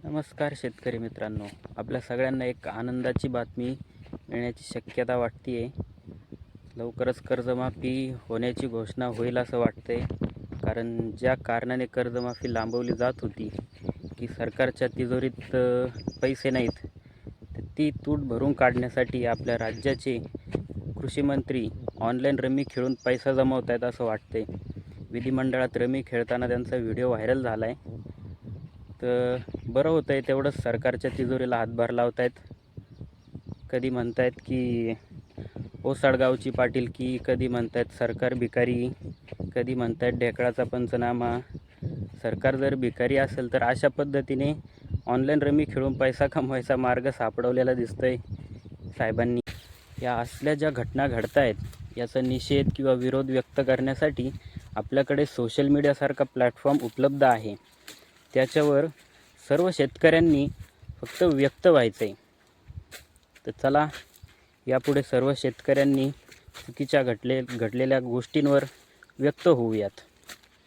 नमस्कार शेतकरी मित्रांनो, आपल्या सगळ्यांना एक आनंदाची बातमी मिळण्याची शक्यता वाटते आहे. लवकरच कर्जमाफी होण्याची घोषणा होईल असं वाटतंय. कारण ज्या कारणाने कर्जमाफी लांबवली जात होती की सरकारच्या तिजोरीत पैसे नाहीत, तर ती तूट भरून काढण्यासाठी आपल्या राज्याचे कृषी मंत्री ऑनलाईन रमी खेळून पैसा जमवत आहेत असं वाटतंय. विधिमंडळात रमी खेळताना त्यांचा व्हिडिओ व्हायरल झाला आहे. तर बरं होतं आहे, तेवढंच सरकारच्या तिजोरीला हातभार लावत आहेत. कधी म्हणत आहेत की ओसाडगावची पाटीलकी, कधी म्हणत आहेत सरकार भिकारी, कधी म्हणत आहेत ढेकळाचा पंचनामा. सरकार जर भिकारी असेल तर अशा पद्धतीने ऑनलाईन रमी खेळून पैसा कमवायचा मार्ग सापडवलेला दिसतो आहे साहेबांनी. या असल्या ज्या घटना घडत आहेत याचा निषेध किंवा विरोध व्यक्त करण्यासाठी आपल्याकडे सोशल मीडियासारखा प्लॅटफॉर्म उपलब्ध आहे. त्याच्यावर सर्व शेतकऱ्यांनी फक्त व्यक्त व्हायचं आहे. तर चला, यापुढे सर्व शेतकऱ्यांनी चुकीच्या घडलेल्या गोष्टींवर व्यक्त होऊयात.